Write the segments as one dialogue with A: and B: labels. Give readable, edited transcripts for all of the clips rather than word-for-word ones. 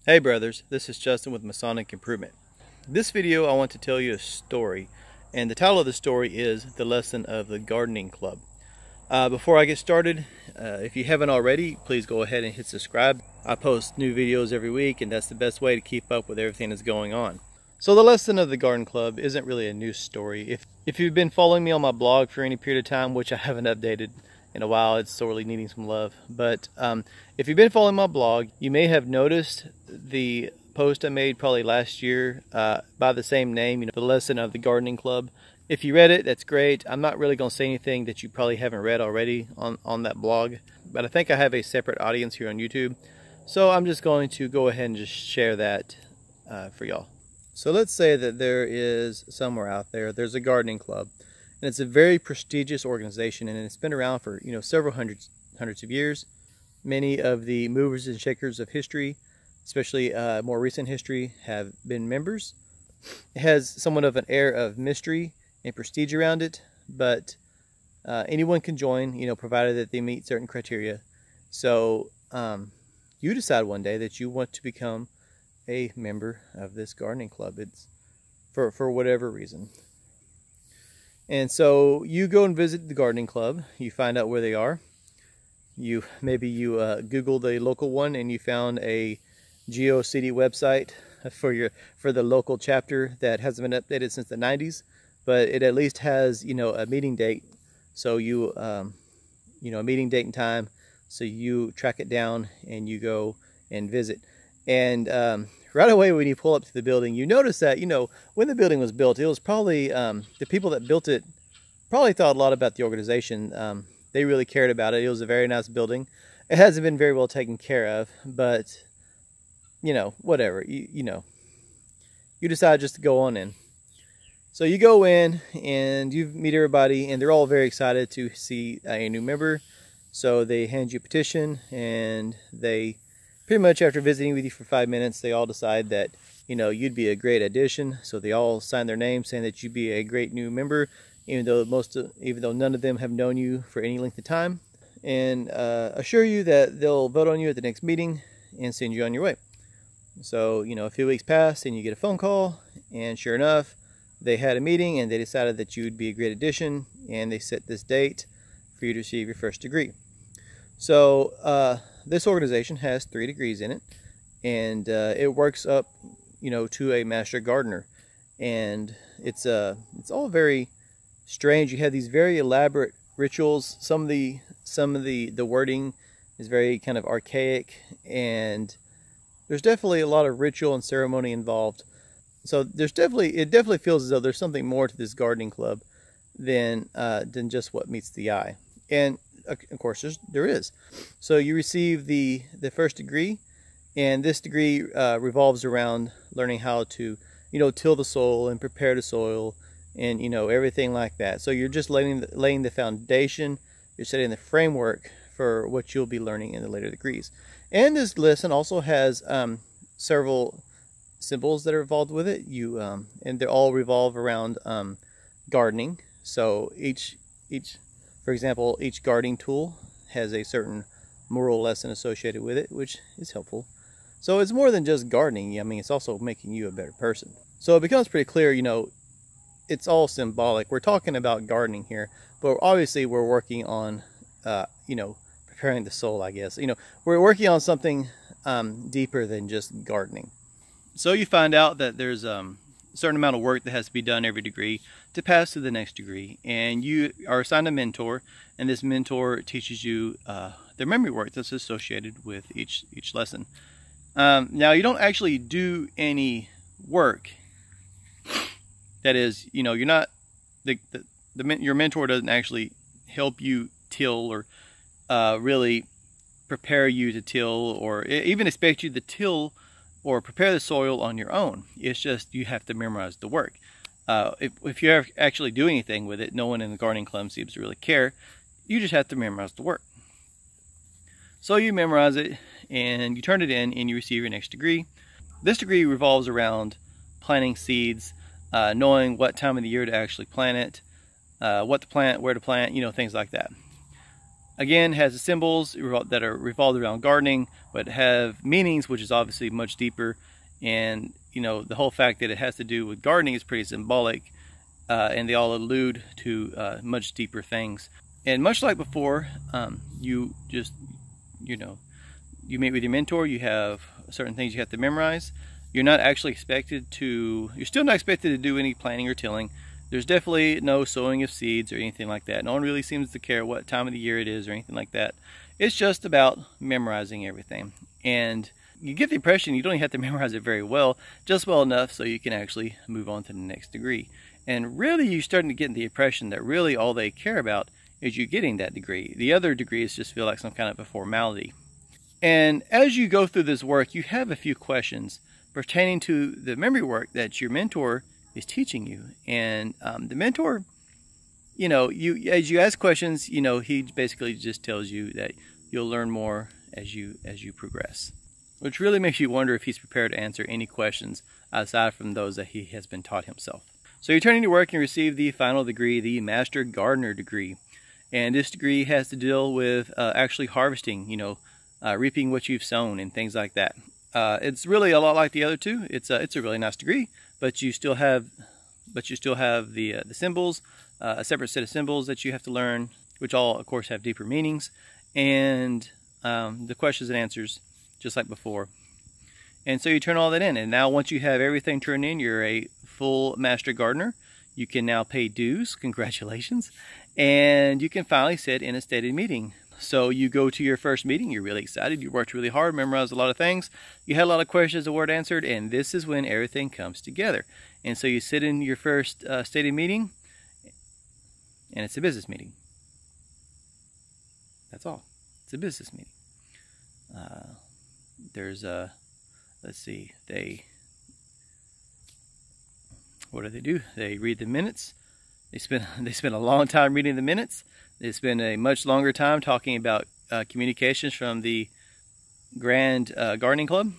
A: Hey brothers, this is Justin with Masonic Improvement. This video I want to tell you a story, and the title of the story is The Lesson of the Gardening Club. Before I get started, if you haven't already, please go ahead and hit subscribe. I post new videos every week, and that's the best way to keep up with everything that's going on. So the Lesson of the Garden Club isn't really a new story. If you've been following me on my blog for any period of time, which I haven't updated in a while, it's sorely needing some love. But if you've been following my blog, you may have noticed the post I made probably last year by the same name, The Lesson of the Gardening Club. If you read it, that's great. I'm not really going to say anything that you probably haven't read already on that blog, but I think I have a separate audience here on YouTube. So I'm just going to go ahead and just share that for y'all. So let's say that there is somewhere out there, there's a gardening club. And it's a very prestigious organization, and it's been around for several hundreds of years. Many of the movers and shakers of history, especially more recent history, have been members. It has somewhat of an air of mystery and prestige around it, but anyone can join, provided that they meet certain criteria. So you decide one day that you want to become a member of this gardening club. It's for whatever reason. And so you go and visit the gardening club. You find out where they are. Maybe you Google the local one and you found a GeoCity website for the local chapter that hasn't been updated since the 90s, but it at least has a meeting date. So a meeting date and time. So you track it down and you go and visit. And right away when you pull up to the building, you notice that, when the building was built, it was probably, the people that built it probably thought a lot about the organization. They really cared about it. It was a very nice building. It hasn't been very well taken care of, but, whatever. You decide just to go on in. So you go in and you meet everybody, and they're all very excited to see a new member. So they hand you a petition, and they pretty much, after visiting with you for 5 minutes, they all decide that, you'd be a great addition. So they all sign their names saying that you'd be a great new member, even though none of them have known you for any length of time, and assure you that they'll vote on you at the next meeting and send you on your way. So, a few weeks pass and you get a phone call, and sure enough, they had a meeting and they decided that you would be a great addition, and they set this date for you to receive your first degree. So, this organization has 3 degrees in it, and it works up, to a master gardener, and it's all very strange. You have these very elaborate rituals. Some of the wording is very kind of archaic, and there's definitely a lot of ritual and ceremony involved. So it definitely feels as though there's something more to this gardening club than just what meets the eye. And of course, there is. So you receive the first degree, and this degree revolves around learning how to, till the soil and prepare the soil, and everything like that. So you're just laying the foundation. You're setting the framework for what you'll be learning in the later degrees. And this lesson also has several symbols that are involved with it. And they all revolve around gardening. So for example, each gardening tool has a certain moral lesson associated with it, which is helpful. So it's more than just gardening. I mean, it's also making you a better person. So it becomes pretty clear, it's all symbolic. We're talking about gardening here, but obviously we're working on, preparing the soul, I guess. We're working on something deeper than just gardening. So you find out that there's a certain amount of work that has to be done every degree to pass to the next degree, and you are assigned a mentor, and this mentor teaches you the memory work that's associated with each lesson. Now you don't actually do any work. That is, you're not your mentor doesn't actually help you till or really prepare you to till, or even expect you to till or prepare the soil on your own. It's just you have to memorize the work. If you actually do anything with it, no one in the gardening club seems to really care. You just have to memorize the work. So you memorize it, and you turn it in, and you receive your next degree. This degree revolves around planting seeds, knowing what time of the year to actually plant it, what to plant, where to plant, things like that. Again, has the symbols that are revolved around gardening, but have meanings, which is obviously much deeper. And you know, the whole fact that it has to do with gardening is pretty symbolic, and they all allude to much deeper things. And much like before, you just, you know, you meet with your mentor, you have certain things you have to memorize. You're not actually expected to, you're still not expected to do any planting or tilling. There's definitely no sowing of seeds or anything like that. No one really seems to care what time of the year it is or anything like that. It's just about memorizing everything. And you get the impression you don't even have to memorize it very well, just well enough so you can actually move on to the next degree. And really you're starting to get the impression that really all they care about is you getting that degree. The other degrees just feel like some kind of a formality. And as you go through this work, you have a few questions pertaining to the memory work that your mentor is teaching you. And the mentor, you know, as you ask questions, you know, he basically just tells you that you'll learn more as you progress, which really makes you wonder if he's prepared to answer any questions aside from those that he has been taught himself. So you turn into work and receive the final degree, the Master Gardener degree. And this degree has to deal with actually harvesting, you know, reaping what you've sown and things like that. It's really a lot like the other two. It's a really nice degree, but you still have the symbols, a separate set of symbols that you have to learn, which all of course have deeper meanings, and the questions and answers just like before. And so you turn all that in, and now once you have everything turned in, you're a full Master Gardener. You can now pay dues, congratulations, and you can finally sit in a stated meeting. So you go to your first meeting, you're really excited, you worked really hard, memorized a lot of things, you had a lot of questions that weren't answered, and this is when everything comes together. And so you sit in your first stated meeting, and it's a business meeting. That's all. It's a business meeting. Let's see, what do? They read the minutes. They spend a long time reading the minutes. They spend a much longer time talking about communications from the Grand Gardening Club.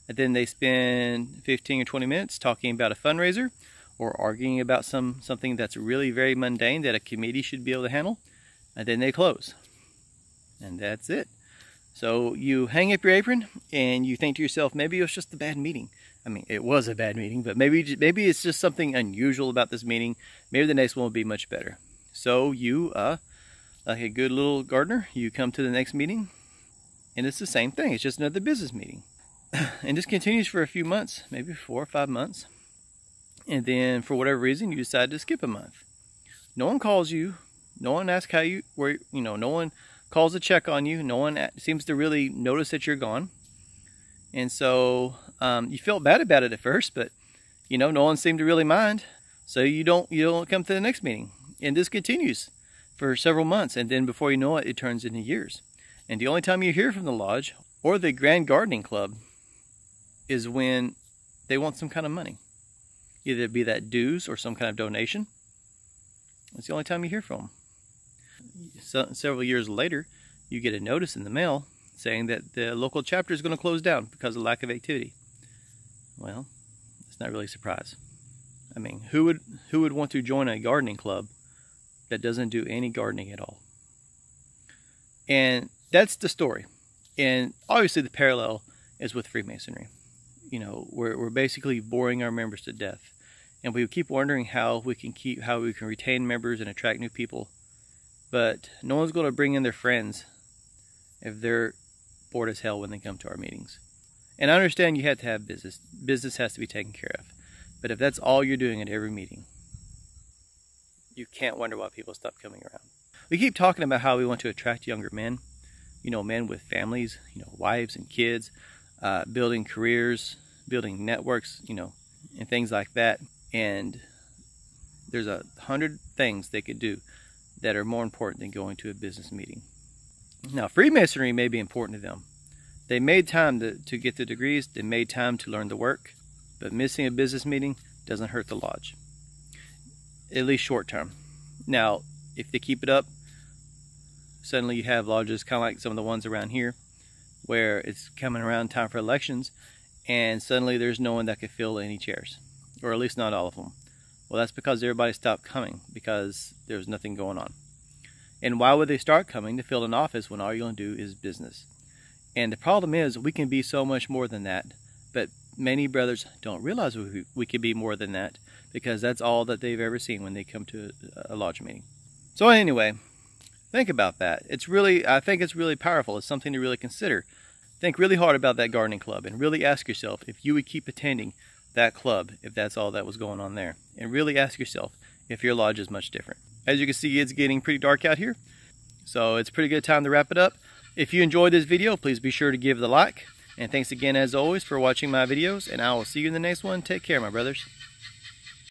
A: And then they spend 15 or 20 minutes talking about a fundraiser or arguing about something that's really very mundane that a committee should be able to handle. And then they close. And that's it. So you hang up your apron and you think to yourself, maybe it was just a bad meeting. I mean, it was a bad meeting, but maybe it's just something unusual about this meeting. Maybe the next one will be much better. So you, like a good little gardener, you come to the next meeting, and it's the same thing. It's just another business meeting. And this continues for a few months, maybe 4 or 5 months. And then for whatever reason, you decide to skip a month. No one calls you. No one asks how you were, you know, no one calls to check on you. No one seems to really notice that you're gone. And so you felt bad about it at first, but you know, no one seemed to really mind. So you don't come to the next meeting. And this continues for several months, and then before you know it, it turns into years. And the only time you hear from the lodge or the Grand Gardening Club is when they want some kind of money. Either it be that dues or some kind of donation. That's the only time you hear from them. So, several years later, you get a notice in the mail saying that the local chapter is going to close down because of lack of activity. Well, it's not really a surprise. I mean, who would want to join a gardening club that doesn't do any gardening at all? And that's the story. And obviously the parallel is with Freemasonry. You know, we're basically boring our members to death. And we keep wondering how we can retain members and attract new people. But no one's going to bring in their friends if they're bored as hell when they come to our meetings. And I understand you have to have business. Business has to be taken care of. But if that's all you're doing at every meeting, you can't wonder why people stop coming around. We keep talking about how we want to attract younger men. You know, men with families, you know, wives and kids, building careers, building networks, you know, and things like that. And there's 100 things they could do that are more important than going to a business meeting. Now, Freemasonry may be important to them. They made time to get the degrees. They made time to learn the work. But missing a business meeting doesn't hurt the lodge, at least short term. Now, if they keep it up, suddenly you have lodges kind of like some of the ones around here, where it's coming around time for elections, and suddenly there's no one that could fill any chairs, or at least not all of them. Well, that's because everybody stopped coming because there was nothing going on. And why would they start coming to fill an office when all you're going to do is business? And the problem is we can be so much more than that, but many brothers don't realize we can be more than that because that's all that they've ever seen when they come to a lodge meeting. So anyway, think about that. I think it's really powerful. It's something to really consider. Think really hard about that gardening club and really ask yourself if you would keep attending that club if that's all that was going on there. And really ask yourself if your lodge is much different. As you can see, it's getting pretty dark out here, so it's a pretty good time to wrap it up. If you enjoyed this video, please be sure to give it a like. And thanks again, as always, for watching my videos, and I will see you in the next one. Take care, my brothers.